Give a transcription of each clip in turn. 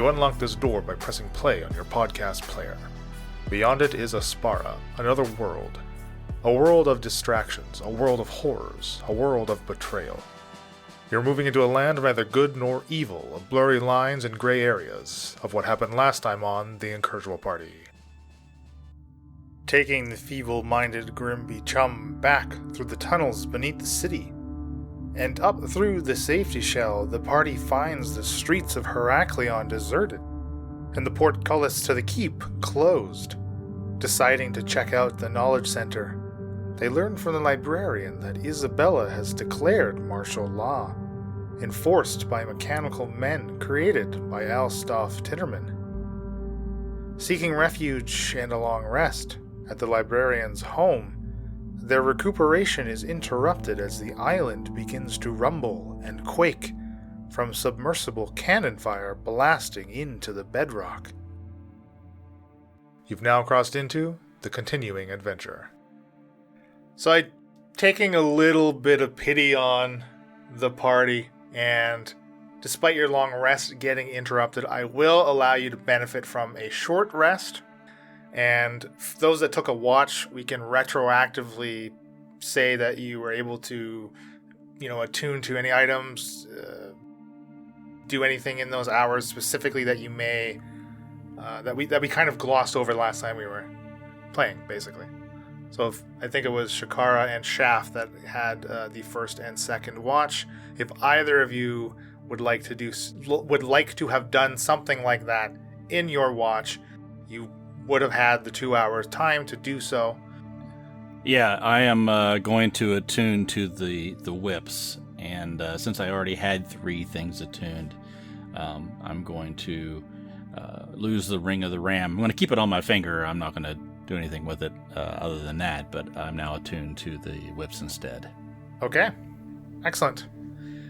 You unlock this door by pressing play on your podcast player. Beyond it is Aspara, another world. A world of distractions, a world of horrors, a world of betrayal. You're moving into a land of neither good nor evil, of blurry lines and gray areas, of what happened last time on the Incorrigible party. Taking the feeble-minded Grimby chum back through the tunnels beneath the city, and up through the safety shell, the party finds the streets of Heraklion deserted, and the portcullis to the keep closed. Deciding to check out the knowledge center, they learn from the librarian that Isabella has declared martial law, enforced by mechanical men created by Alstoff Titterman. Seeking refuge and a long rest at the librarian's home, their recuperation is interrupted as the island begins to rumble and quake from submersible cannon fire blasting into the bedrock. You've now crossed into the continuing adventure. So I'm taking a little bit of pity on the party, and despite your long rest getting interrupted, I will allow you to benefit from a short rest. And those that took a watch, we can retroactively say that you were able to, attune to any items, do anything in those hours specifically that you may, that we kind of glossed over last time we were playing, basically. So I think it was Shakara and Shaft that had the first and second watch. If either of you would like to have done something like that in your watch, you would have had the 2 hours time to do so. Yeah, I am going to attune to the whips, and since I already had 3 things attuned, I'm going to lose the Ring of the Ram. I'm going to keep it on my finger. I'm not going to do anything with it other than that, but I'm now attuned to the whips instead. Okay, excellent.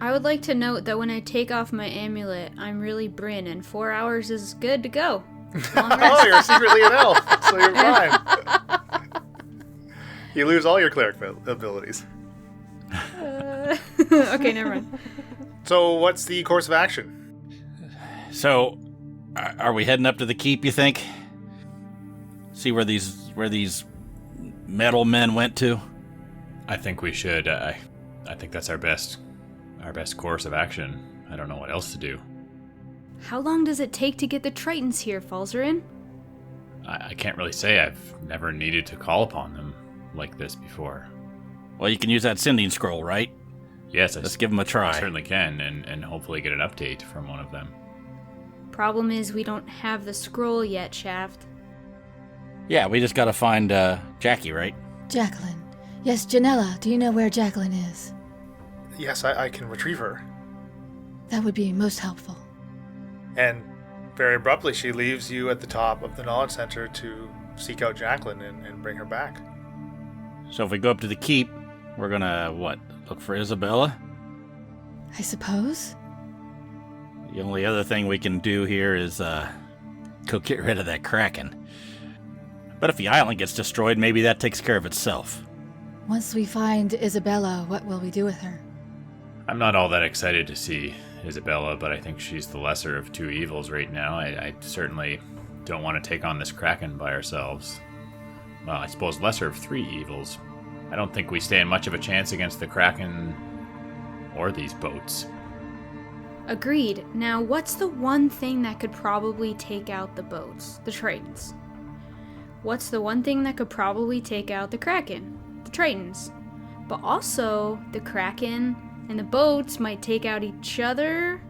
I would like to note that when I take off my amulet, I'm really Bryn, and 4 hours is good to go. Oh, you're secretly an elf, so you're fine. You lose all your cleric abilities. Okay, never mind. So what's the course of action? So, are we heading up to the keep, you think? See where these metal men went to? I think we should. I think that's our best course of action. I don't know what else to do. How long does it take to get the Tritons here, Falzaren? I can't really say. I've never needed to call upon them like this before. Well, you can use that sending scroll, right? Yes, let's give them a try. I certainly can, and hopefully get an update from one of them. Problem is, we don't have the scroll yet, Shaft. Yeah, we just gotta find Jackie, right? Jacqueline. Yes, Janella, do you know where Jacqueline is? Yes, I can retrieve her. That would be most helpful. And very abruptly, she leaves you at the top of the Knowledge Center to seek out Jacqueline and bring her back. So if we go up to the keep, we're gonna, look for Isabella? I suppose. The only other thing we can do here is go get rid of that Kraken. But if the island gets destroyed, maybe that takes care of itself. Once we find Isabella, what will we do with her? I'm not all that excited to see Isabella, but I think she's the lesser of 2 evils right now. I certainly don't want to take on this Kraken by ourselves. Well, I suppose lesser of 3 evils. I don't think we stand much of a chance against the Kraken or these boats. Agreed. Now, what's the one thing that could probably take out the boats? The Tritons. What's the one thing that could probably take out the Kraken? The Tritons. But also, the Kraken and the boats might take out each other.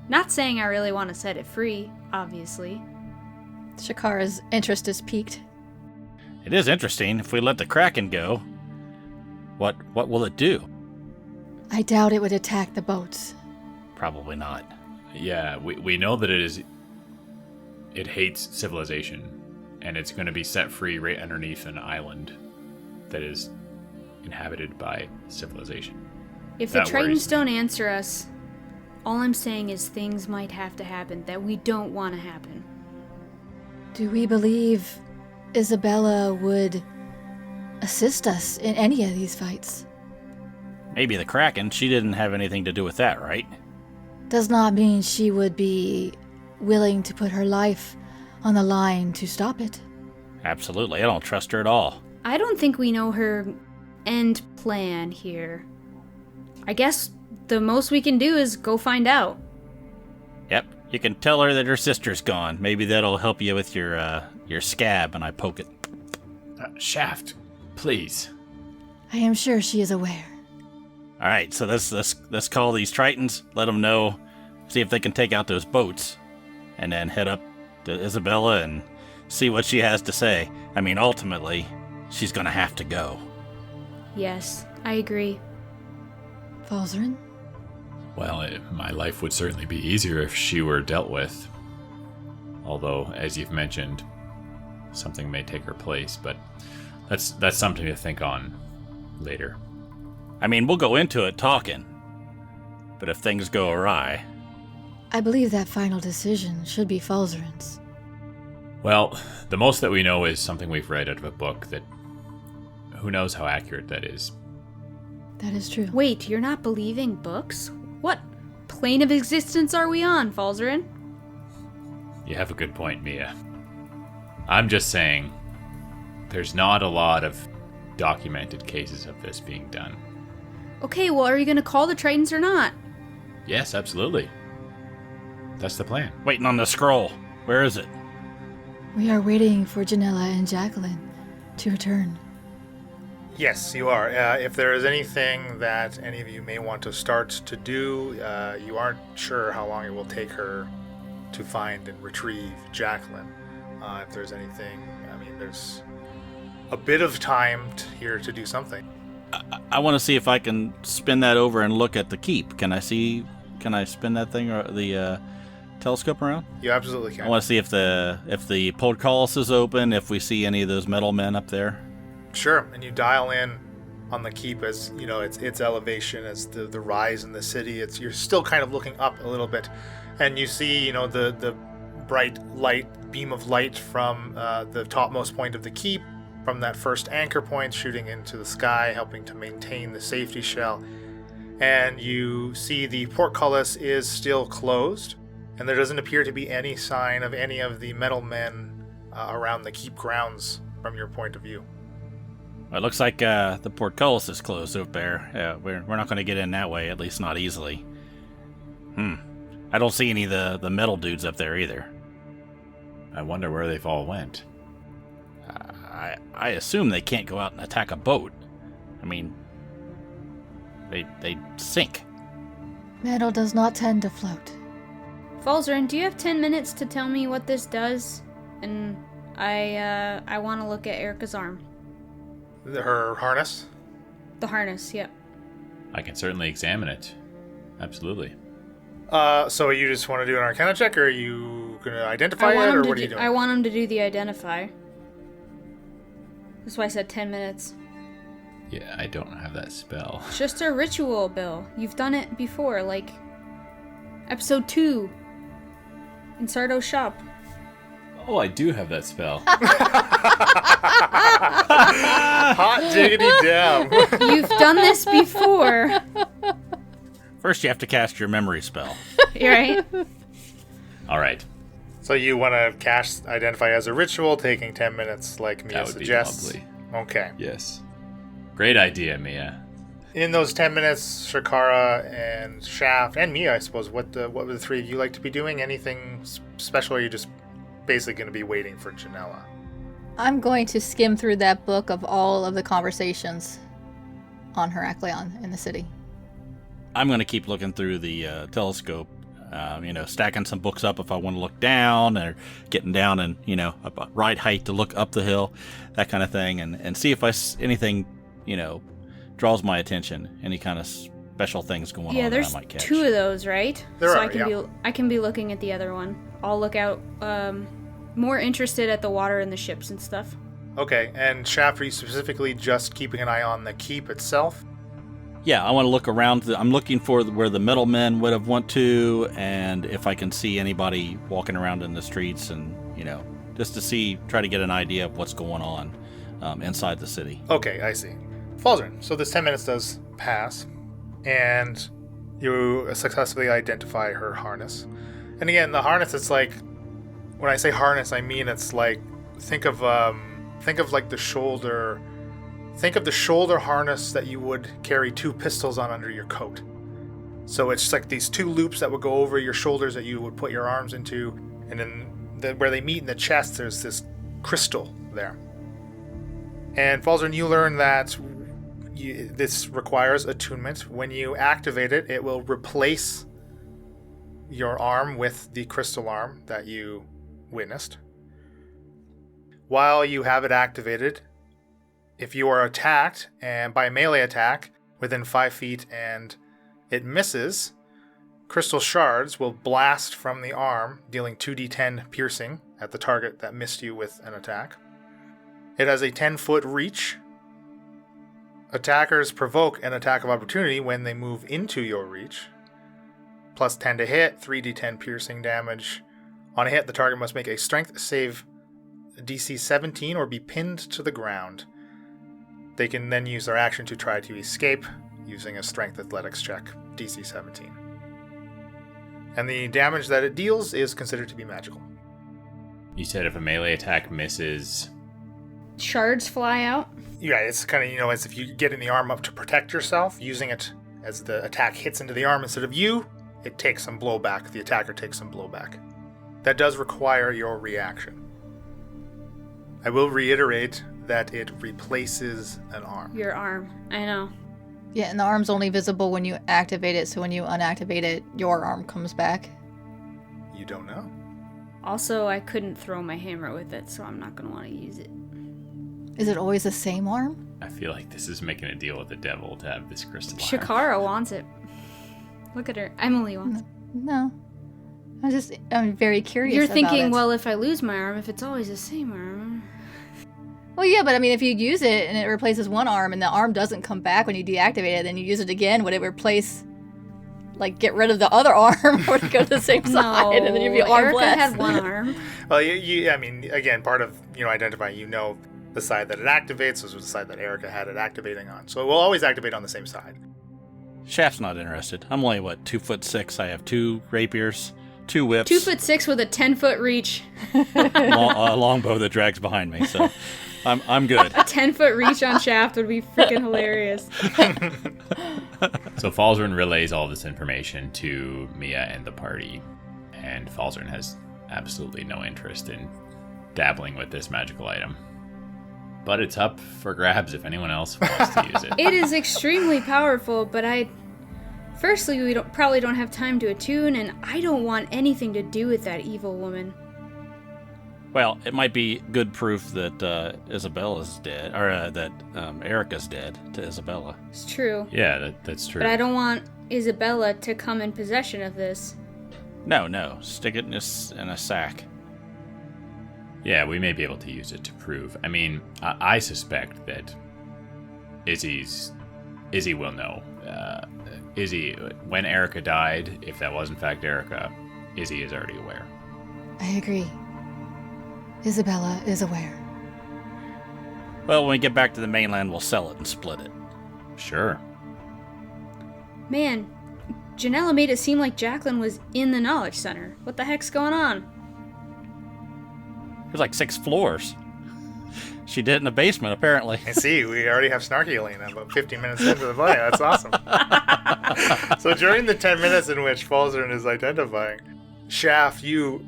Not saying I really want to set it free, obviously. Shakara's interest is piqued. It is interesting. If we let the Kraken go, what will it do? I doubt it would attack the boats. Probably not. Yeah, we know that it hates civilization, and it's going to be set free right underneath an island that is inhabited by civilization. If the Tritons don't answer us, all I'm saying is things might have to happen that we don't want to happen. Do we believe Isabella would assist us in any of these fights? Maybe the Kraken. She didn't have anything to do with that, right? Does not mean she would be willing to put her life on the line to stop it. Absolutely. I don't trust her at all. I don't think we know her end plan here. I guess the most we can do is go find out. Yep. You can tell her that her sister's gone. Maybe that'll help you with your scab, and I poke it. Shaft, please. I am sure she is aware. All right, so let's call these Tritons, let them know, see if they can take out those boats, and then head up to Isabella and see what she has to say. I mean, ultimately, she's going to have to go. Yes, I agree. Falzaren? Well, my life would certainly be easier if she were dealt with. Although, as you've mentioned, something may take her place, but that's something to think on later. I mean, we'll go into it talking, but if things go awry... I believe that final decision should be Falzaren's. Well, the most that we know is something we've read out of a book that... who knows how accurate that is. That is true. Wait, you're not believing books? What plane of existence are we on, Falzaren? You have a good point, Mia. I'm just saying, there's not a lot of documented cases of this being done. Okay, well, are you going to call the Tritons or not? Yes, absolutely. That's the plan. Waiting on the scroll. Where is it? We are waiting for Janella and Jacqueline to return. Yes, you are. If there is anything that any of you may want to start to do, you aren't sure how long it will take her to find and retrieve Jacqueline. If there's anything, I mean, there's a bit of time here to do something. I want to see if I can spin that over and look at the keep. Can I spin that thing or the telescope around? You absolutely can. I want to see if the portcullis is open, if we see any of those metal men up there. Sure, and you dial in on the keep as, you know, its elevation, as the rise in the city. You're still kind of looking up a little bit, and you see, you know, the bright beam of light from the topmost point of the keep, from that first anchor point shooting into the sky, helping to maintain the safety shell. And you see the portcullis is still closed, and there doesn't appear to be any sign of any of the metal men around the keep grounds from your point of view. Well, it looks like the portcullis is closed up there. We're not going to get in that way, at least not easily. I don't see any of the metal dudes up there either. I wonder where they've all went. I assume they can't go out and attack a boat. I mean, they sink. Metal does not tend to float. Falzaren, do you have 10 minutes to tell me what this does? And I want to look at Erica's arm. Her harness? The harness, yep. I can certainly examine it. Absolutely. So you just want to do an Arcana check, or are you going to identify it, or what are you doing? I want him to do the identify. That's why I said 10 minutes. Yeah, I don't have that spell. It's just a ritual, Bill. You've done it before, like episode 2 in Sardo's shop. Oh, I do have that spell. Hot diggity damn. You've done this before. First, you have to cast your memory spell. Right? All right. So you want to cast Identify as a ritual, taking 10 minutes like Mia That would suggests? be lovely. Okay. Yes. Great idea, Mia. In those 10 minutes, Shakara and Shaft, and Mia, I suppose, what would the three of you like to be doing? Anything special, or are you just basically going to be waiting for Janella? I'm going to skim through that book of all of the conversations on Heraklion in the city. I'm going to keep looking through the telescope, stacking some books up if I want to look down, or getting down and, a right height to look up the hill, that kind of thing, and see if anything, draws my attention, any kind of special things going on that I might catch. Yeah, there's 2 of those, right? I can be looking at the other one. I'll look out, more interested at the water and the ships and stuff. Okay, and Shaft, are you specifically just keeping an eye on the keep itself? Yeah, I want to look around. I'm looking for where the metal men would have went to, and if I can see anybody walking around in the streets, and just to try to get an idea of what's going on inside the city. Okay, I see. Falzaren, so this 10 minutes does pass, and you successfully identify her harness. And again, the harness, it's like, when I say harness, I mean it's like, think of like the shoulder harness that you would carry 2 pistols on under your coat. So it's like these 2 loops that would go over your shoulders that you would put your arms into, and then where they meet in the chest, there's this crystal there. And Falzaren, you learn that this requires attunement. When you activate it, it will replace your arm with the crystal arm that you witnessed. While you have it activated, if you are attacked and by a melee attack within 5 feet and it misses, crystal shards will blast from the arm, dealing 2d10 piercing at the target that missed you with an attack. It has a 10-foot reach. Attackers provoke an attack of opportunity when they move into your reach. Plus 10 to hit, 3d10 piercing damage. On a hit, the target must make a strength save DC 17 or be pinned to the ground. They can then use their action to try to escape using a strength athletics check, DC 17. And the damage that it deals is considered to be magical. You said if a melee attack misses... Shards fly out? Yeah, it's kind of, as if you get in the arm up to protect yourself, using it as the attack hits into the arm instead of you, it takes some blowback. The attacker takes some blowback. That does require your reaction. I will reiterate that it replaces an arm. Your arm. I know. Yeah, and the arm's only visible when you activate it, so when you unactivate it, your arm comes back. You don't know. Also, I couldn't throw my hammer with it, so I'm not going to want to use it. Is it always the same arm? I feel like this is making a deal with the devil to have this crystal arm. Shakara wants it. Look at her. Emily wants it. No. I'm very curious You're about thinking, it. well, if I lose my arm, if it's always the same arm... Well, yeah, but I mean, if you use it and it replaces one arm and the arm doesn't come back when you deactivate it, then you use it again, would it replace, like, get rid of the other arm or to go to the same side and then you'd be armed Erica less? had one arm. Well, I mean, again, part of, identifying, the side that it activates was the side that Erica had it activating on. So it will always activate on the same side. Shaft's not interested. I'm only, 2'6". I have 2 rapiers, 2 whips. 2'6" with a 10-foot reach. A longbow that drags behind me, so I'm good. A 10-foot reach on Shaft would be freaking hilarious. So Falzaren relays all this information to Mia and the party, and Falzaren has absolutely no interest in dabbling with this magical item. But it's up for grabs if anyone else wants to use it. It is extremely powerful, but firstly, we probably don't have time to attune, and I don't want anything to do with that evil woman. Well, it might be good proof that Isabella's dead, or that Erica's dead to Isabella. It's true. Yeah, that's true. But I don't want Isabella to come in possession of this. No. Stick it in a sack. Yeah, we may be able to use it to prove. I mean, I suspect that Izzy will know. Izzy, when Erica died, if that was in fact Erica, Izzy is already aware. I agree. Isabella is aware. Well, when we get back to the mainland, we'll sell it and split it. Sure. Man, Janella made it seem like Jacqueline was in the Knowledge Center. What the heck's going on? There's like 6 floors. She did it in the basement, apparently. And see, we already have Snarky Elena about 15 minutes into the play. That's awesome. So during the 10 minutes in which Falzaren is identifying, Shaft, you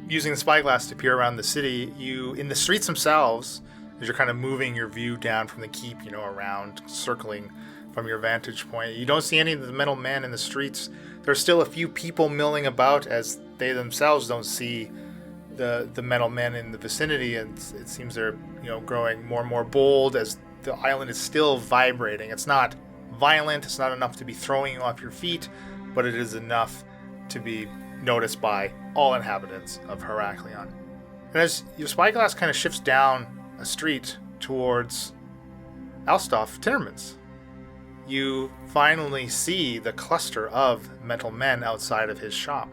using the spyglass to peer around the city, in the streets themselves, as you're kind of moving your view down from the keep, around, circling from your vantage point, you don't see any of the metal men in the streets. There's still a few people milling about as they themselves don't see the metal men in the vicinity, and it seems they're growing more and more bold as the island is still vibrating. It's not violent, it's not enough to be throwing you off your feet, but it is enough to be noticed by all inhabitants of Heraklion. And as your spyglass kind of shifts down a street towards Alstoff Timmermans, you finally see the cluster of metal men outside of his shop,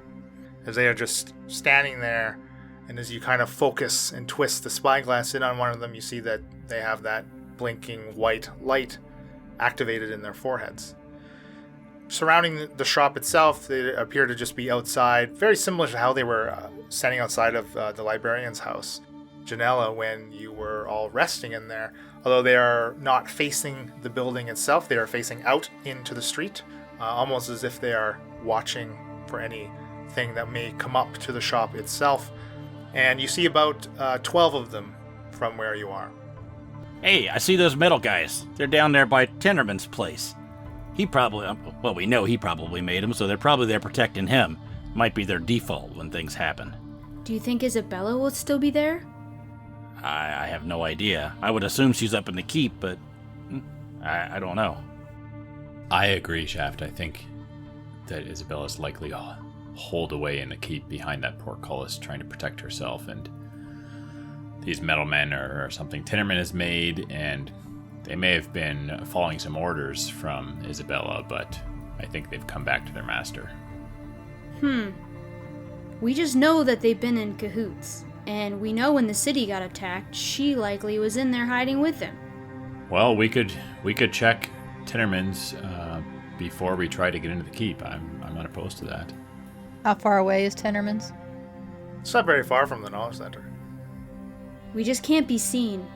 as they are just standing there. And as you kind of focus and twist the spyglass in on one of them, you see that they have that blinking white light activated in their foreheads. surrounding the shop itself, they appear to just be outside, very similar to how they were standing outside of the librarian's house, Janella, when you were all resting in there. Although they are not facing the building itself, they are facing out into the street, almost as if they are watching for anything that may come up to the shop itself. And you see about 12 of them from where you are. Hey, I see those metal guys. They're down there by Tenderman's place. He probably, well, we know he probably made them, so they're probably there protecting him. Might be their default when things happen. Do you think Isabella will still be there? I have no idea. I would assume she's up in the keep, but I don't know. I agree, Shaft. I think that Isabella's likely holed away in the keep behind that portcullis trying to protect herself, and these metal men are something Tinnerman has made, and they may have been following some orders from Isabella, but I think they've come back to their master. We just know that they've been in cahoots, and we know when the city got attacked, she likely was in there hiding with them. Well, we could check Tinnerman's before we try to get into the keep. I'm unopposed to that. How far away is Tenderman's? It's not very far from the Knowledge Center. We just can't be seen.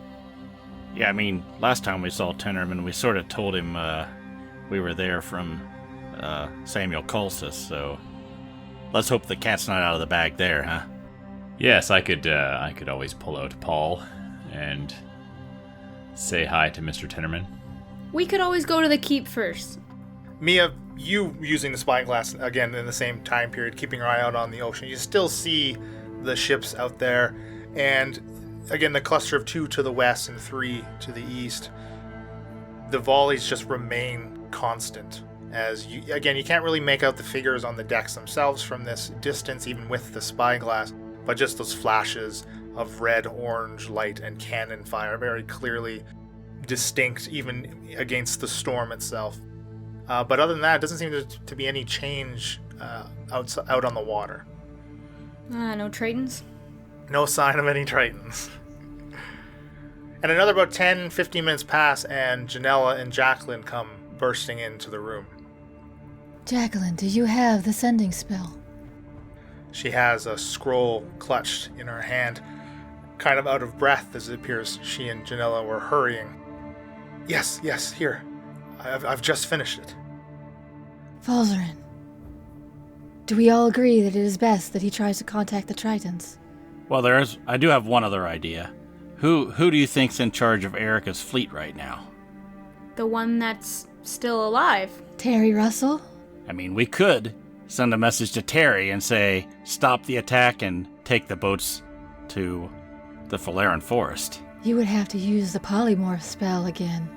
Yeah, I mean, last time we saw Tenderman, we sort of told him we were there from Samuel Colsus, so let's hope the cat's not out of the bag there, huh? Yes, I could always pull out Paul and say hi to Mr. Tinnerman. We could always go to the keep first. Mia, you using the spyglass again in the same time period, keeping your eye out on the ocean, you still see the ships out there, and again, the cluster of 2 to the west and 3 to the east. The volleys just remain constant. As you can't really make out the figures on the decks themselves from this distance, even with the spyglass, but just those flashes of red, orange light and cannon fire, very clearly distinct, even against the storm itself. But other than that, it doesn't seem to be any change out on the water. No Tritons? No sign of any Tritons. And another about 10-15 minutes pass, and Janella and Jacqueline come bursting into the room. Jacqueline, do you have the sending spell? She has a scroll clutched in her hand, kind of out of breath as it appears she and Janella were hurrying. Yes, here. I've just finished it. Falzaren, do we all agree that it is best that he tries to contact the Tritons? Well, I do have one other idea. Who do you think's in charge of Erica's fleet right now? The one that's still alive. Terry Russell? I mean, we could send a message to Terry and say, stop the attack and take the boats to the Falzaren forest. You would have to use the polymorph spell again.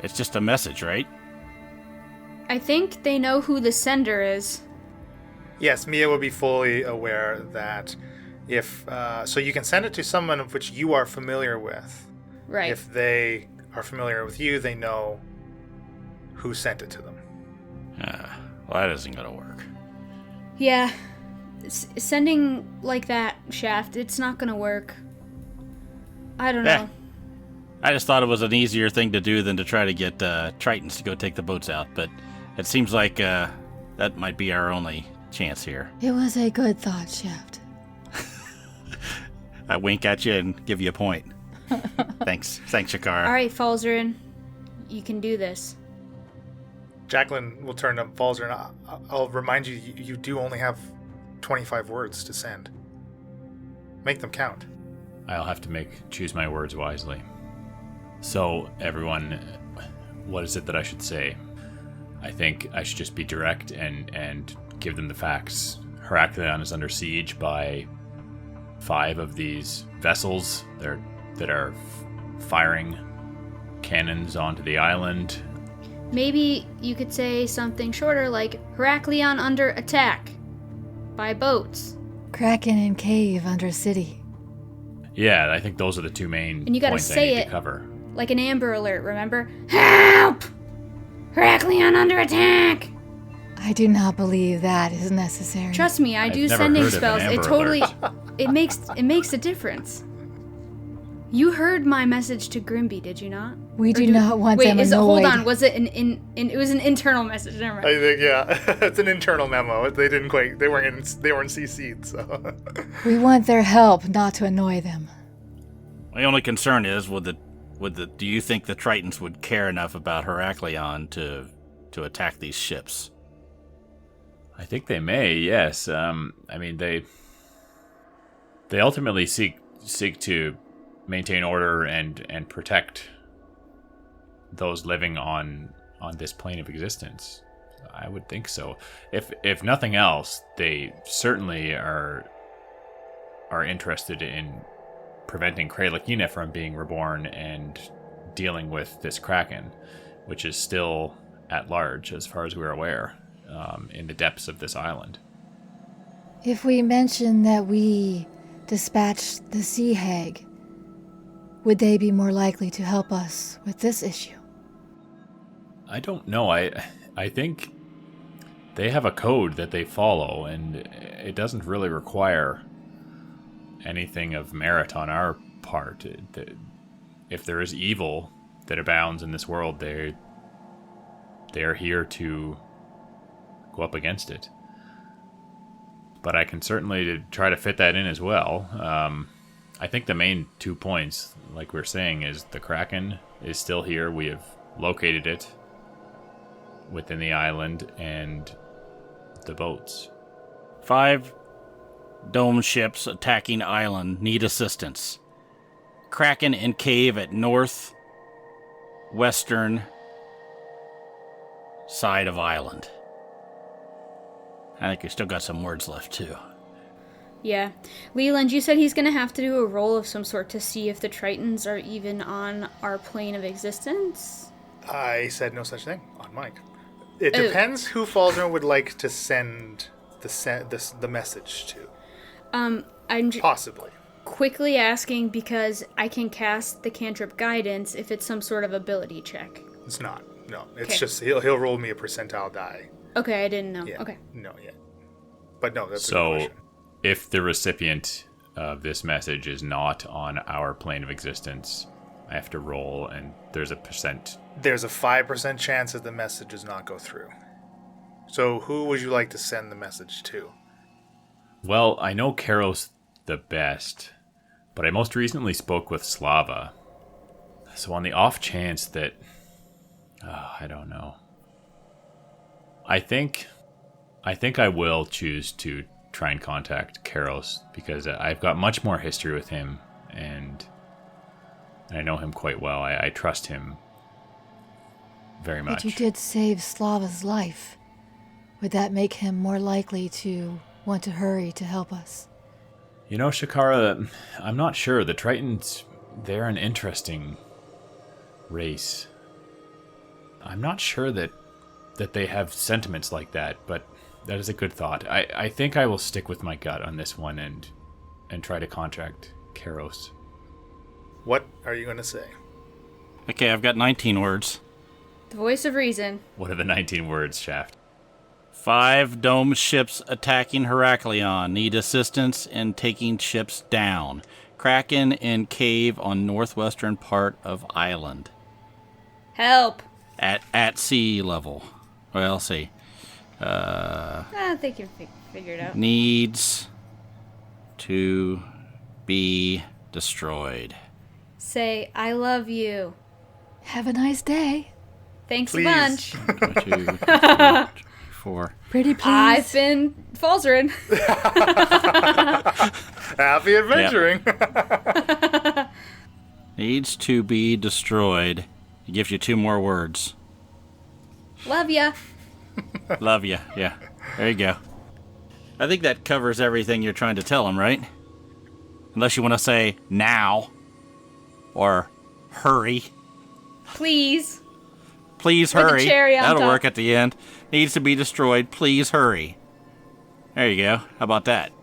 It's just a message, right? I think they know who the sender is. Yes, Mia will be fully aware that so you can send it to someone of which you are familiar with. Right. If they are familiar with you, they know who sent it to them. Well, that isn't going to work. Yeah. Sending like that, Shaft, it's not going to work. I don't know. I just thought it was an easier thing to do than to try to get Tritons to go take the boats out, but it seems like that might be our only chance here. It was a good thought, Shaft. I wink at you and give you a point. Thanks, Shakara. All right, Falzaren, you can do this. Jacqueline will turn to Falzaren. I'll remind you, you do only have 25 words to send. Make them count. I'll have to choose my words wisely. So, everyone, what is it that I should say? I think I should just be direct and give them the facts. Heraklion is under siege by 5 of these vessels that are firing cannons onto the island. Maybe you could say something shorter like Heraklion under attack by boats. Kraken in cave under city. Yeah, I think those are the 2 main And you gotta points I say need it to cover. like an Amber Alert, remember? Help! Heraklion under attack! I do not believe that is necessary. Trust me, I I've do never sending heard of an spells. It Amber totally Alert. it makes a difference. You heard my message to Grimby, did you not? We do not want them annoyed. Hold on. Was it it was an internal message? Never mind. I think, yeah. It's an internal memo. They weren't CC'd, so. We want their help, not to annoy them. My only concern is, do you think the Tritons would care enough about Heraklion to attack these ships? I think they may, yes. I mean, they ultimately seek to maintain order and protect those living on this plane of existence. I would think so. If nothing else, they certainly are interested in preventing Kralakina from being reborn and dealing with this Kraken, which is still at large, as far as we're aware, in the depths of this island. If we mention that we dispatched the Sea Hag, would they be more likely to help us with this issue? I don't know. I think they have a code that they follow, and it doesn't really require anything of merit on our part. If there is evil that abounds in this world, they are here to go up against it. But I can certainly try to fit that in as well. I think the main 2 points, like we're saying, is the Kraken is still here. We have located it within the island, and the boats. 5 dome ships attacking island need assistance. Kraken in cave at northwestern side of island. I think we still got some words left, too. Yeah. Leland, you said he's going to have to do a roll of some sort to see if the Tritons are even on our plane of existence? I said no such thing on mic. It depends who Falzaren would like to send the message to. I'm possibly quickly asking because I can cast the cantrip guidance if it's some sort of ability check. It's not. No, it's just he'll roll me a percentile die. Okay, I didn't know. Yeah. Okay. No, yeah. But no, that's a good So, question. if the recipient of this message is not on our plane of existence, I have to roll, and there's a percent. There's a 5% chance that the message does not go through. So who would you like to send the message to? Well, I know Karos the best, but I most recently spoke with Slava. So on the off chance that... I don't know. I think I will choose to try and contact Karos, because I've got much more history with him, and I know him quite well. I trust him very much. But you did save Slava's life. Would that make him more likely to want to hurry to help us? You know, Shakara, I'm not sure. The Tritons, they're an interesting race. I'm not sure that they have sentiments like that, but that is a good thought. I think I will stick with my gut on this one and try to contact Karos. What are you going to say? Okay, I've got 19 words. The voice of reason. What are the 19 words, Shaft? 5 dome ships attacking Heraklion need assistance in taking ships down. Kraken in cave on northwestern part of island. Help. At sea level. Well, see. I think you figure it out. Needs to be destroyed. Say, I love you. Have a nice day. Thanks Please. a bunch. 2, 3, 4. Pretty please. I've been Falzaren. Happy adventuring! Needs to be destroyed. It gives you 2 more words. Love ya. Love you. Yeah. There you go. I think that covers everything you're trying to tell him, right? Unless you want to say now or hurry. Please. Please With a hurry. cherry on That'll top. work at the end. Needs to be destroyed. Please hurry. There you go. How about that?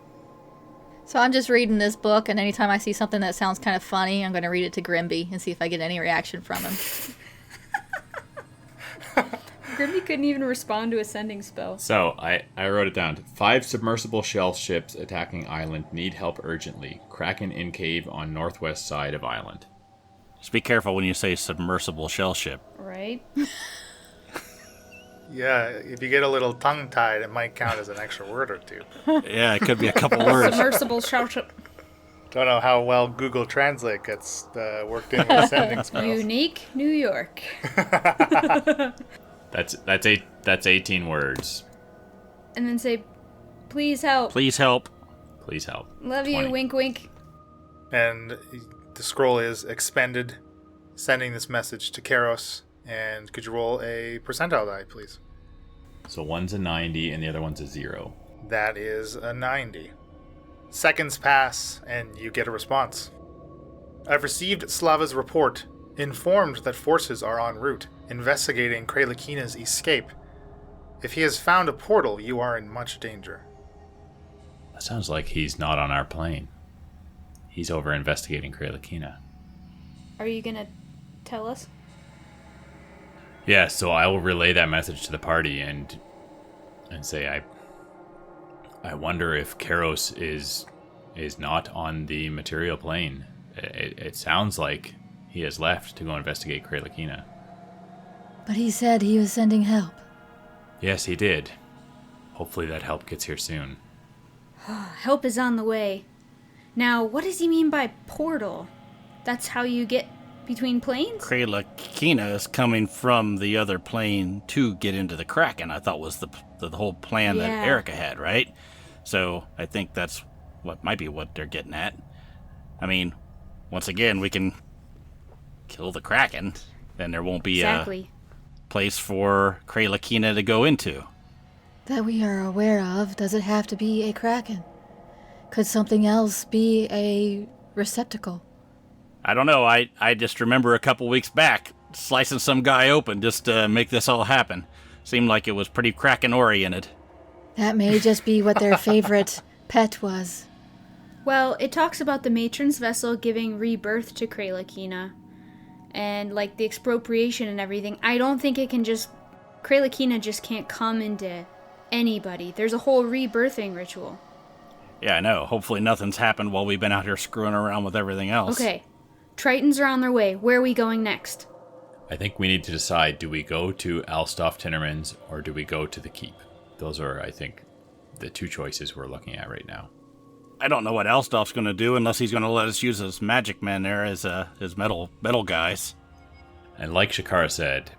So I'm just reading this book, and anytime I see something that sounds kind of funny, I'm going to read it to Grimby and see if I get any reaction from him. Grimby couldn't even respond to a sending spell. So, I wrote it down. 5 submersible shell ships attacking island need help urgently. Kraken in cave on northwest side of island. Just be careful when you say submersible shell ship. Right? Yeah, if you get a little tongue-tied, it might count as an extra word or two. Yeah, it could be a couple words. Submersible ship. Don't know how well Google Translate gets worked in with sending spells. Unique New York. That's 18 words. And then say, please help. Please help. Please help. Love 20. you, wink wink. And the scroll is expended, sending this message to Karos. And could you roll a percentile die, please? So one's a 90 and the other one's a 0. That is a 90. Seconds pass, and you get a response. I've received Slava's report, informed that forces are en route, investigating Kralakina's escape. If he has found a portal, you are in much danger. That sounds like he's not on our plane. He's over investigating Kralakina. Are you gonna tell us? Yeah, so I will relay that message to the party and say I wonder if Karos is not on the material plane. It sounds like he has left to go investigate Kralakina. But he said he was sending help. Yes, he did. Hopefully that help gets here soon. Help is on the way. Now, what does he mean by portal? That's how you get between planes? Kralakina is coming from the other plane to get into the Kraken, I thought was the whole plan that Yeah. Erica had, right? So I think that's what might be what they're getting at. I mean, once again, we can kill the Kraken, then there won't be Exactly. a place for Kralakina to go into. That we are aware of, does it have to be a Kraken? Could something else be a receptacle? I don't know, I just remember a couple weeks back slicing some guy open just to make this all happen. Seemed like it was pretty Kraken-oriented. That may just be what their favorite pet was. Well, it talks about the matron's vessel giving rebirth to Kralakina. And, like, the expropriation and everything. I don't think it can just... Kralakina just can't come into anybody. There's a whole rebirthing ritual. Yeah, I know. Hopefully nothing's happened while we've been out here screwing around with everything else. Okay. Tritons are on their way. Where are we going next? I think we need to decide, do we go to Alstoff Tinnerman's or do we go to the Keep? Those are, I think, the two choices we're looking at right now. I don't know what Alstoff's going to do unless he's going to let us use his magic men there as his metal guys. And like Shakara said,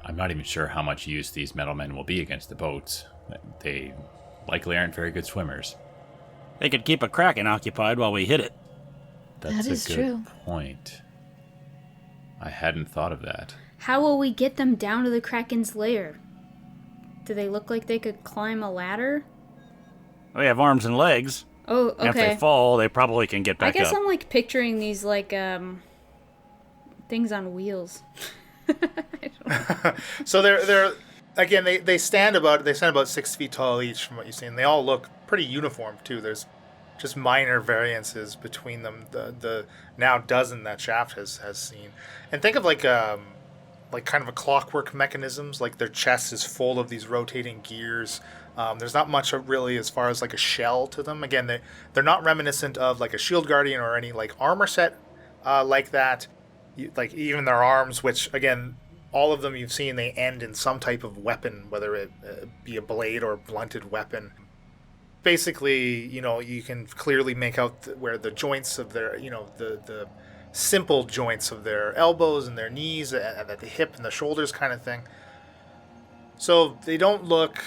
I'm not even sure how much use these metal men will be against the boats. They likely aren't very good swimmers. They could keep a Kraken occupied while we hit it. That's That is a good true. point. I hadn't thought of that. How will we get them down to the Kraken's lair? Do they look like they could climb a ladder? They have arms and legs. Oh, And if they okay. fall, they probably can get I back guess up. I'm like picturing these like things on wheels. I don't know. So they're again they stand about 6 feet tall each from what you've seen. They all look pretty uniform too. There's just minor variances between them. The now dozen that Shaft has seen, and think of like kind of a clockwork mechanisms. Like their chest is full of these rotating gears. There's not much really as far as like a shell to them. Again, they're not reminiscent of like a shield guardian or any like armor set like that. Like even their arms, which again, all of them you've seen, they end in some type of weapon, whether it be a blade or a blunted weapon. Basically, you can clearly make out where the joints of their, the simple joints of their elbows and their knees, at the hip and the shoulders kind of thing. So they don't look,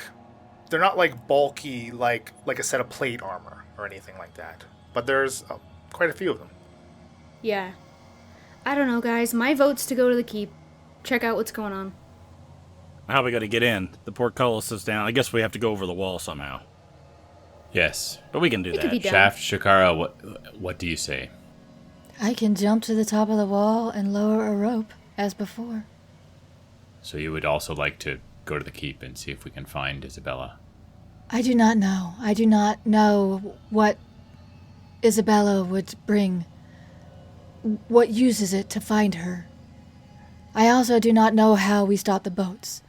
they're not like bulky, like a set of plate armor or anything like that. But there's quite a few of them. Yeah. I don't know, guys. My vote's to go to the Keep. Check out what's going on. How are we going to get in? The portcullis is down. I guess we have to go over the wall somehow. Yes. But we can do It could that. be done. Shaft, Shakara, what do you say? I can jump to the top of the wall and lower a rope, as before. So you would also like to go to the Keep and see if we can find Isabella? I do not know. I do not know what Isabella would bring, what uses it to find her. I also do not know how we stop the boats.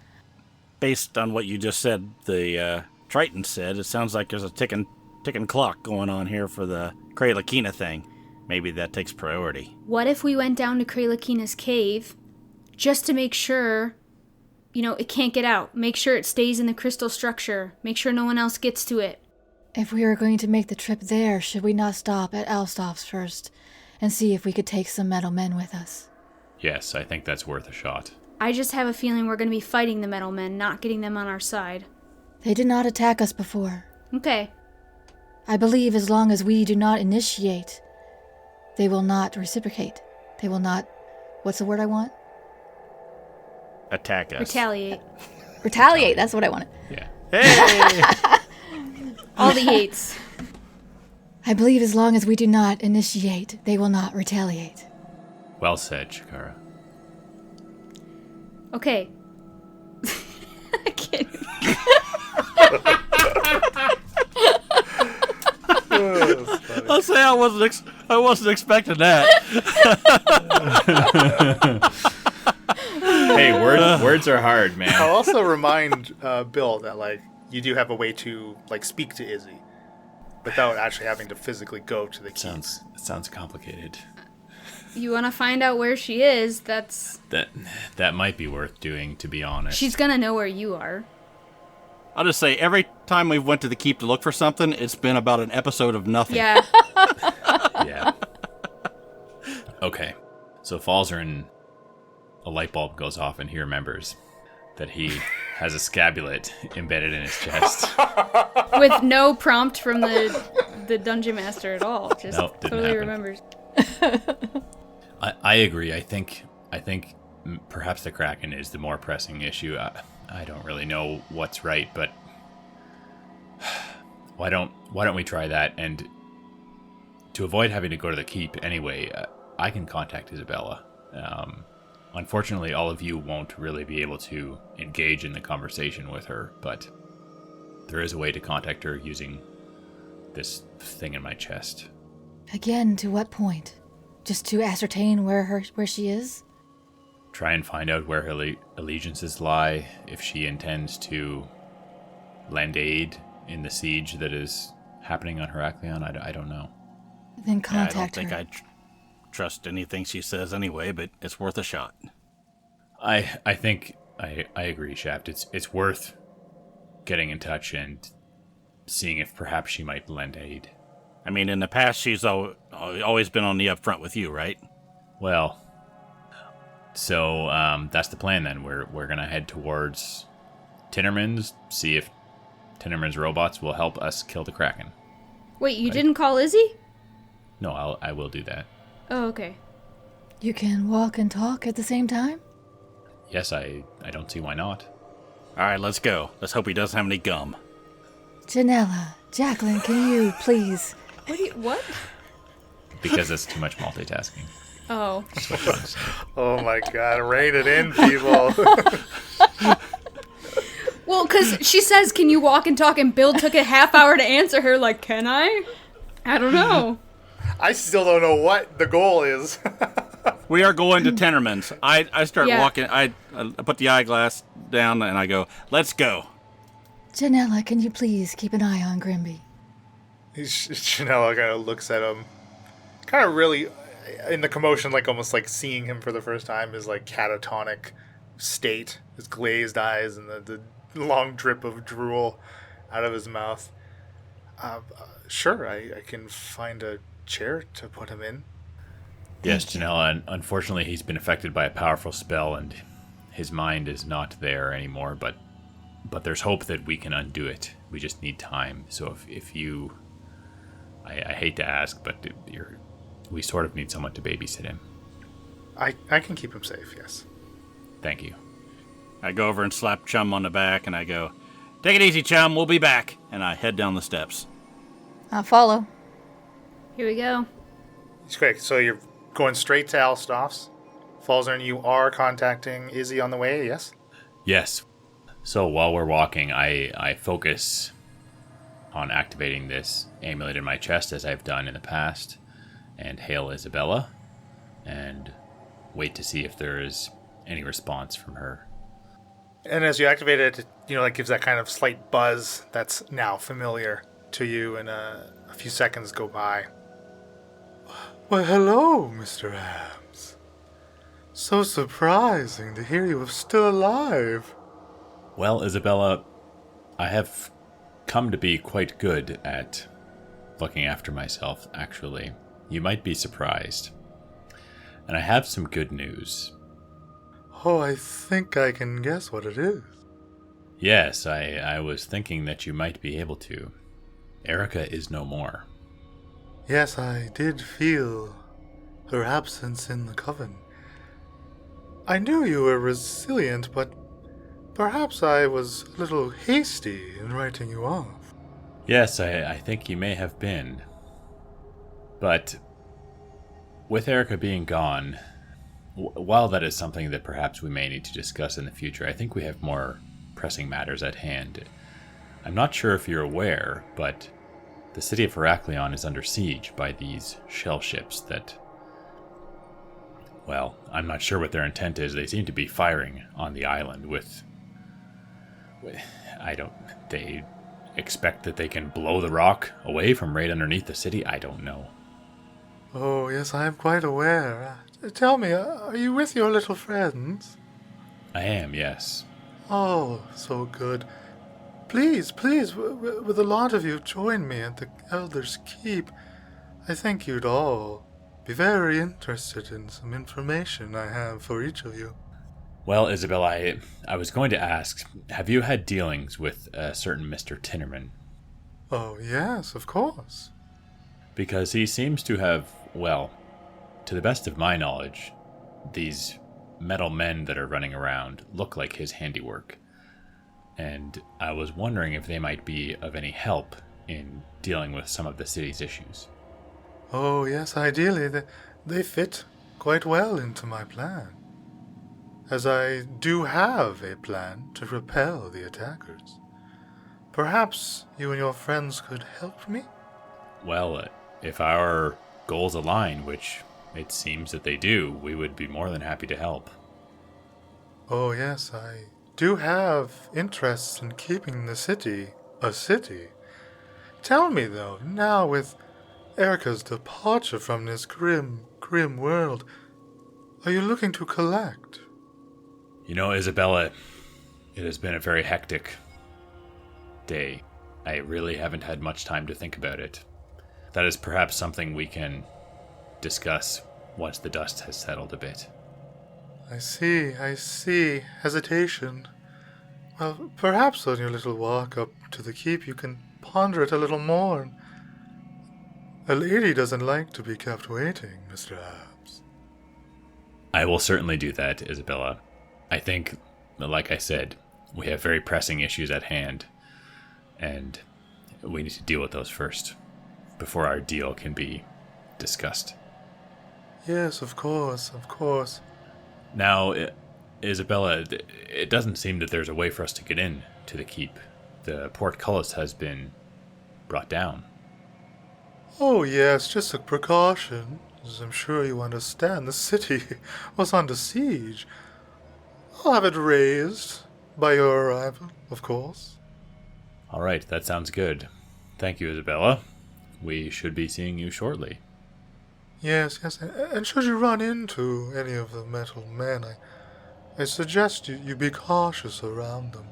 based on what you just said, the Triton said, it sounds like there's a ticking clock going on here for the Kralakina thing. Maybe that takes priority. What if we went down to Kralakina's cave just to make sure, it can't get out? Make sure it stays in the crystal structure. Make sure no one else gets to it. If we are going to make the trip there, should we not stop at Alstof's first and see if we could take some metal men with us? Yes, I think that's worth a shot. I just have a feeling we're going to be fighting the metal men, not getting them on our side. They did not attack us before. Okay. I believe as long as we do not initiate, they will not reciprocate. They will not... What's the word I want? Attack us. Retaliate. Retaliate, that's what I wanted. Yeah. Hey! All the yates. I believe as long as we do not initiate, they will not retaliate. Well said, Shakara. Okay. I can't. I'll say I wasn't expecting that. Hey, words are hard, man. I'll also remind Bill that you do have a way to speak to Izzy without actually having to physically go to the keys. Sounds complicated. You want to find out where she is? That might be worth doing, to be honest. She's gonna know where you are. I'll just say, every time we went to the keep to look for something, it's been about an episode of nothing. Yeah. Yeah. Okay. So Falzaren, a light bulb goes off and he remembers that he has a scabulet embedded in his chest. With no prompt from the dungeon master at all. Just Nope, didn't totally happen. remembers. I agree. I think perhaps the Kraken is the more pressing issue. I don't really know what's right, but why don't we try that? And to avoid having to go to the keep anyway, I can contact Isabella. Unfortunately, all of you won't really be able to engage in the conversation with her, but there is a way to contact her using this thing in my chest. Again, to what point? Just to ascertain where she is? Try and find out where her allegiances lie, if she intends to lend aid in the siege that is happening on Heraklion. I don't know. Then contact her. I don't think I trust anything she says anyway, but it's worth a shot. I think I agree, Shaft. It's worth getting in touch and seeing if perhaps she might lend aid. I mean, in the past, she's always been on the upfront with you, right? Well, so that's the plan then. We're gonna head towards Tinnerman's, see if Tinnerman's robots will help us kill the Kraken. Wait, you didn't call Izzy? No, I will do that. Oh, okay. You can walk and talk at the same time? Yes, I don't see why not. All right, let's go. Let's hope he doesn't have any gum. Janella, Jacqueline, can you please... What? Because it's too much multitasking. Oh. That's what I'm saying. Oh my god, rein it in, people. Well, because she says, can you walk and talk? And Bill took a half hour to answer her, can I? I don't know. I still don't know what the goal is. We are going to Tennerman's. I start Yeah. walking. I put the eyeglass down and I go, let's go. Janella, can you please keep an eye on Grimby? Chanel kind of looks at him, kind of really, in the commotion, almost seeing him for the first time, his catatonic state, his glazed eyes, and the long drip of drool out of his mouth. Sure, I can find a chair to put him in. Yes, Janella, and unfortunately he's been affected by a powerful spell and his mind is not there anymore, but there's hope that we can undo it. We just need time. So if you... I hate to ask, but we sort of need someone to babysit him. I can keep him safe, yes. Thank you. I go over and slap Chum on the back and I go, take it easy, Chum. We'll be back. And I head down the steps. I'll follow. Here we go. It's great. So you're going straight to Alstof's. Falzaren, you are contacting Izzy on the way, yes? Yes. So while we're walking, I focus on activating this amulet in my chest as I've done in the past, and hail Isabella, and wait to see if there is any response from her. And as you activate it, it gives that kind of slight buzz that's now familiar to you, and a few seconds go by. Well, hello, Mr. Hams. So surprising to hear you are still alive. Well, Isabella, I have come to be quite good at looking after myself, actually. You might be surprised. And I have some good news. Oh, I think I can guess what it is. Yes, I was thinking that you might be able to. Erica is no more. Yes, I did feel her absence in the coven. I knew you were resilient, but perhaps I was a little hasty in writing you off. Yes, I think you may have been. But with Erica being gone, while that is something that perhaps we may need to discuss in the future, I think we have more pressing matters at hand. I'm not sure if you're aware, but the city of Heraklion is under siege by these shell ships that... Well, I'm not sure what their intent is. They seem to be firing on the island with... They expect that they can blow the rock away from right underneath the city? I don't know. Oh, yes, I am quite aware. Tell me, are you with your little friends? I am, yes. Oh, so good. Please, with a lot of you, join me at the Elder's Keep. I think you'd all be very interested in some information I have for each of you. Well, Isabella, I was going to ask, have you had dealings with a certain Mr. Tinnerman? Oh, yes, of course. Because he seems to have, well, to the best of my knowledge, these metal men that are running around look like his handiwork. And I was wondering if they might be of any help in dealing with some of the city's issues. Oh, yes, ideally, they fit quite well into my plan. As I do have a plan to repel the attackers. Perhaps you and your friends could help me? Well, if our goals align, which it seems that they do, we would be more than happy to help. Oh, yes, I do have interests in keeping the city a city. Tell me, though, now with Erica's departure from this grim world, are you looking to collect? You know, Isabella, it has been a very hectic day. I really haven't had much time to think about it. That is perhaps something we can discuss once the dust has settled a bit. I see. Hesitation. Well, perhaps on your little walk up to the keep you can ponder it a little more. A lady doesn't like to be kept waiting, Mr. Abbs. I will certainly do that, Isabella. I think, like I said, we have very pressing issues at hand, and we need to deal with those first, before our deal can be discussed. Yes, of course. Now, Isabella, it doesn't seem that there's a way for us to get in to the keep. The portcullis has been brought down. Oh, yes, just a precaution. As I'm sure you understand, the city was under siege. I'll have it raised by your arrival, of course. All right, that sounds good. Thank you, Isabella. We should be seeing you shortly. Yes, and should you run into any of the metal men, I suggest you be cautious around them,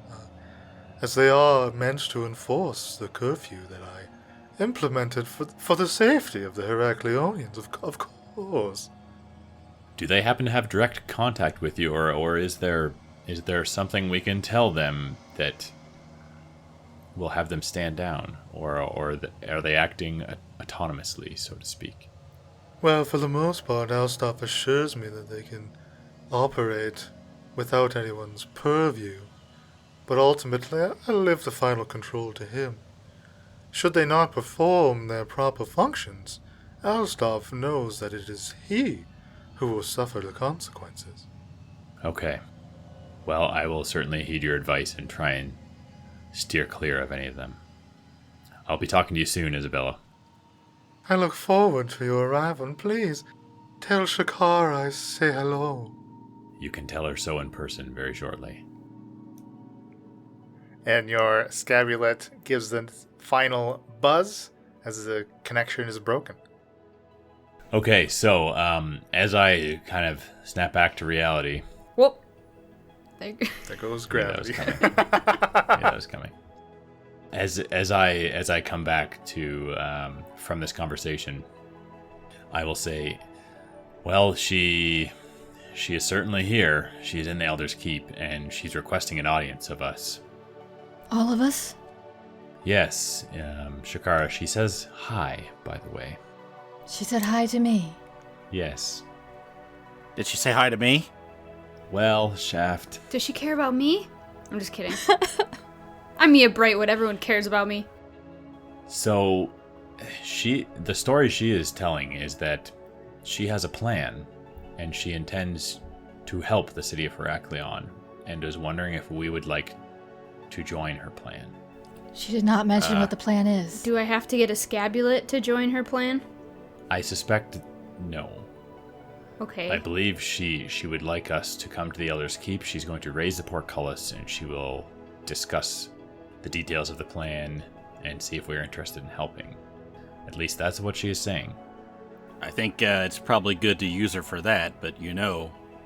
as they are meant to enforce the curfew that I implemented for the safety of the Heraklionians, of course. Do they happen to have direct contact with you, or is there something we can tell them that will have them stand down, or are they acting autonomously, so to speak? Well, for the most part, Alstaff assures me that they can operate without anyone's purview, but ultimately I'll leave the final control to him. Should they not perform their proper functions, Alstaff knows that it is he who will suffer the consequences. Okay. Well, I will certainly heed your advice and try and steer clear of any of them. I'll be talking to you soon, Isabella. I look forward to your arrival, and please tell Shakara I say hello. You can tell her so in person very shortly. and your scabulet gives the final buzz as the connection is broken. Okay, so as I kind of snap back to reality, Whoop. There. There goes yeah, that was gravity. coming. Yeah, that was coming. As I come back to from this conversation, I will say, well, she is certainly here. She is in the Elder's Keep, and she's requesting an audience of us. All of us? Yes, Shakara, she says hi, by the way. She said hi to me. Yes. Did she say hi to me? Well, Shaft. Does she care about me? I'm just kidding. I'm Mia Brightwood. Everyone cares about me. So, the story she is telling is that she has a plan, and she intends to help the city of Heraklion, and is wondering if we would like to join her plan. She did not mention what the plan is. Do I have to get a scabulet to join her plan? I suspect no. Okay. I believe she would like us to come to the Elder's Keep. She's going to raise the portcullis, and she will discuss the details of the plan and see if we're interested in helping. At least that's what she is saying. I think it's probably good to use her for that, but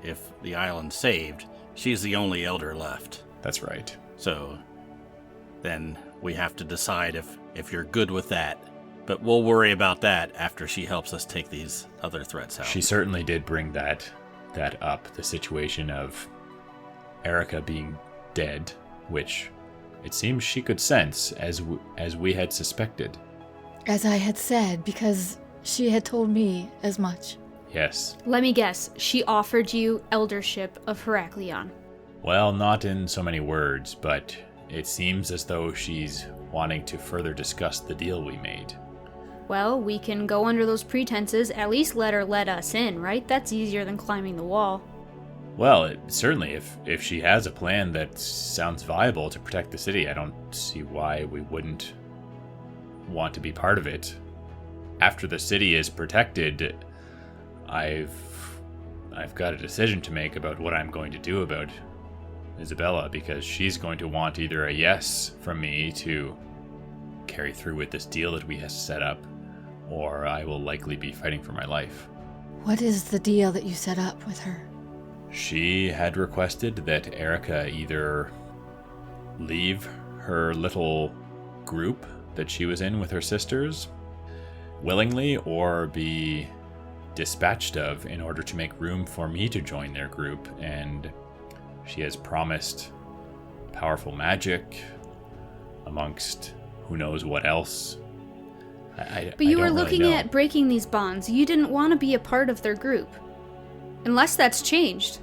if the island's saved, she's the only elder left. That's right. So then we have to decide if you're good with that. But we'll worry about that after she helps us take these other threats out. She certainly did bring that up, the situation of Erica being dead, which it seems she could sense as we had suspected. As I had said, because she had told me as much. Yes. Let me guess. She offered you eldership of Heraklion. Well, not in so many words, but it seems as though she's wanting to further discuss the deal we made. Well, we can go under those pretenses. At least let her let us in, right? That's easier than climbing the wall. Well, certainly, if she has a plan that sounds viable to protect the city, I don't see why we wouldn't want to be part of it. After the city is protected, I've got a decision to make about what I'm going to do about Isabella, because she's going to want either a yes from me to carry through with this deal that we have set up, or I will likely be fighting for my life. What is the deal that you set up with her? She had requested that Erica either leave her little group that she was in with her sisters willingly, or be dispatched of in order to make room for me to join their group, and she has promised powerful magic amongst who knows what else. But you were looking at breaking these bonds. You didn't want to be a part of their group. Unless that's changed.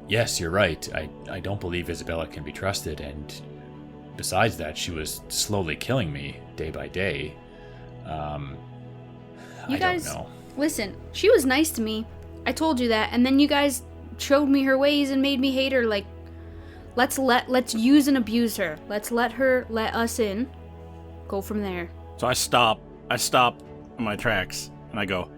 Yes, you're right. I don't believe Isabella can be trusted, and besides that, she was slowly killing me day by day. You I guys, don't know. Listen, she was nice to me. I told you that, and then you guys showed me her ways and made me hate her. Like, let's use and abuse her. Let's let her let us in. Go from there. So I stop in my tracks, and I go,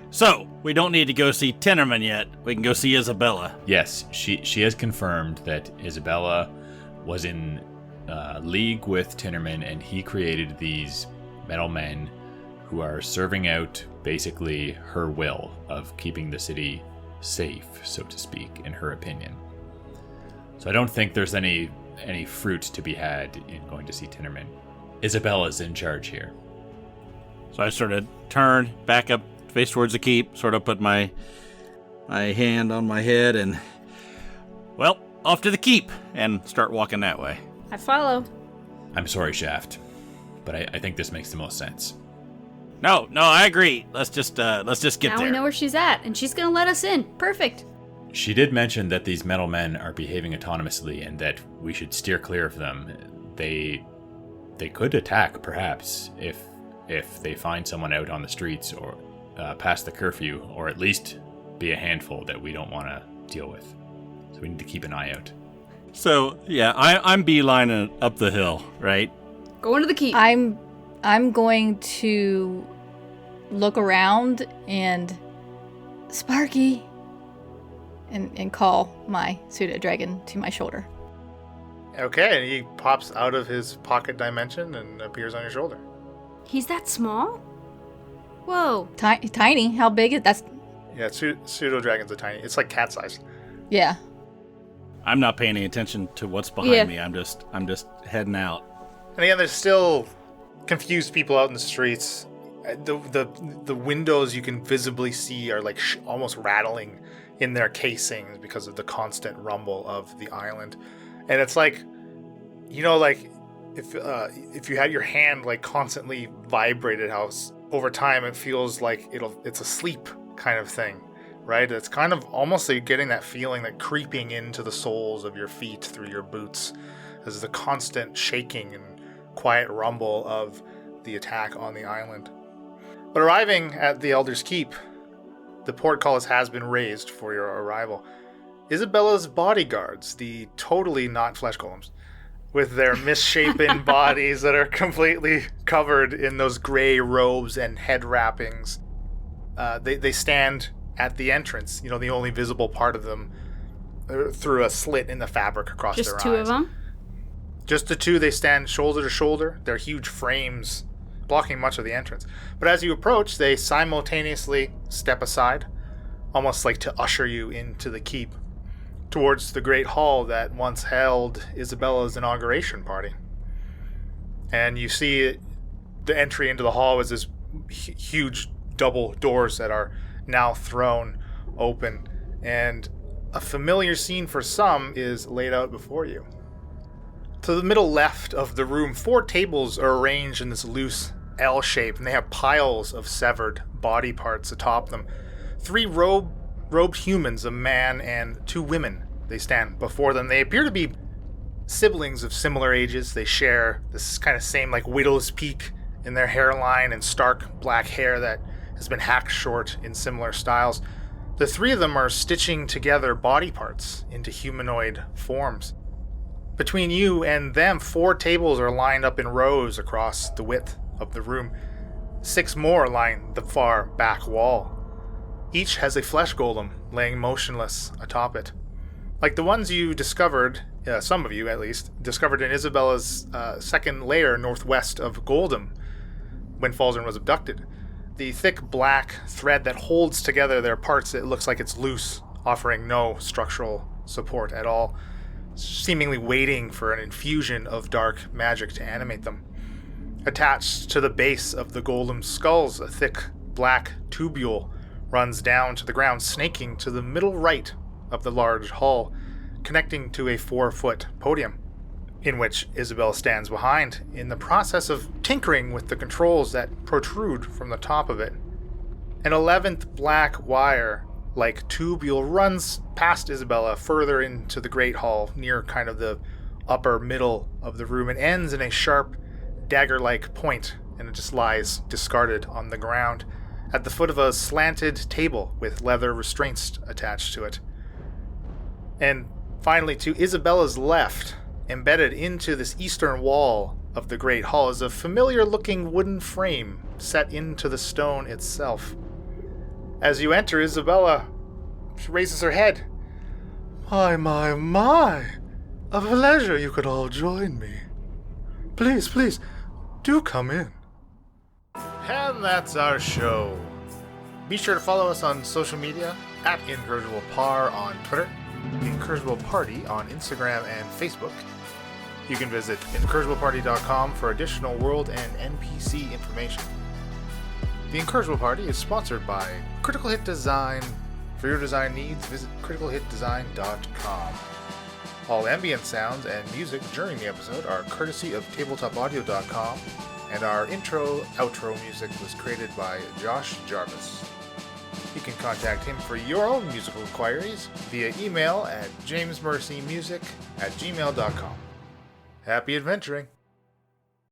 so, we don't need to go see Tinnerman yet. We can go see Isabella. Yes, she has confirmed that Isabella was in league with Tinnerman, and he created these metal men who are serving out basically her will of keeping the city safe, so to speak, in her opinion. So I don't think there's any fruit to be had in going to see Tinnerman. Isabella's in charge here. So I sort of turn back up, face towards the keep, sort of put my hand on my head, and, well, off to the keep, and start walking that way. I follow. I'm sorry, Shaft, but I think this makes the most sense. No, I agree. Let's just get Now there. we know where she's at, and she's gonna let us in. Perfect. She did mention that these metal men are behaving autonomously and that we should steer clear of them. They could attack, perhaps, if they find someone out on the streets or past the curfew, or at least be a handful that we don't want to deal with. So we need to keep an eye out. So, yeah, I'm beelining up the hill, right? Go into the keep. I'm going to look around and Sparky and call my pseudo dragon to my shoulder. Okay, and he pops out of his pocket dimension and appears on your shoulder. He's that small? Whoa. Tiny? How big is that? Yeah, pseudo dragons are tiny. It's like cat size. Yeah. I'm not paying any attention to what's behind Yeah. me. I'm just heading out. And again, there's still confused people out in the streets. The windows you can visibly see are like almost rattling in their casings because of the constant rumble of the island. And it's like, you know, like if you had your hand like constantly vibrated, how over time it feels like it's a sleep kind of thing, right? It's kind of almost like getting that feeling like creeping into the soles of your feet through your boots as the constant shaking and quiet rumble of the attack on the island. But arriving at the Elder's Keep, the portcullis has been raised for your arrival. Isabella's bodyguards, the totally not flesh golems, with their misshapen bodies that are completely covered in those gray robes and head wrappings, they stand at the entrance, you know, the only visible part of them through a slit in the fabric across their eyes. Just two of them? Just the two, they stand shoulder to shoulder, their huge frames blocking much of the entrance. But as you approach, they simultaneously step aside, almost like to usher you into the keep, towards the great hall that once held Isabella's inauguration party. And you see the entry into the hall is this huge double doors that are now thrown open, and a familiar scene for some is laid out before you. To the middle left of the room, 4 tables are arranged in this loose L shape, and they have piles of severed body parts atop them. 3 robed humans, a man and 2 women, they stand before them. They appear to be siblings of similar ages. They share this kind of same like widow's peak in their hairline and stark black hair that has been hacked short in similar styles. The 3 of them are stitching together body parts into humanoid forms. Between you and them, 4 tables are lined up in rows across the width of the room. 6 more line the far back wall. Each has a flesh golem laying motionless atop it. Like the ones you discovered, some of you at least, discovered in Isabella's second lair northwest of Goldham when Falzaren was abducted. The thick black thread that holds together their parts, it looks like it's loose, offering no structural support at all, seemingly waiting for an infusion of dark magic to animate them. Attached to the base of the golem's skulls, a thick black tubule runs down to the ground, snaking to the middle right of the large hall, connecting to a 4-foot podium, in which Isabella stands behind, in the process of tinkering with the controls that protrude from the top of it. An 11th black wire-like tubule runs past Isabella further into the great hall, near kind of the upper middle of the room, and ends in a sharp, dagger-like point, and it just lies discarded on the ground at the foot of a slanted table with leather restraints attached to it. And finally, to Isabella's left, embedded into this eastern wall of the great hall, is a familiar-looking wooden frame set into the stone itself. As you enter, Isabella, she raises her head. My! A pleasure you could all join me. Please, do come in. And that's our show. Be sure to follow us on social media at Incorrigible Par on Twitter, Incorrigible Party on Instagram and Facebook. You can visit incorrigibleparty.com for additional world and NPC information. The Incorrigible Party is sponsored by Critical Hit Design. For your design needs, visit criticalhitdesign.com. All ambient sounds and music during the episode are courtesy of tabletopaudio.com, and our outro music was created by Josh Jarvis. You can contact him for your own musical inquiries via email at jamesmercymusic@gmail.com. Happy adventuring!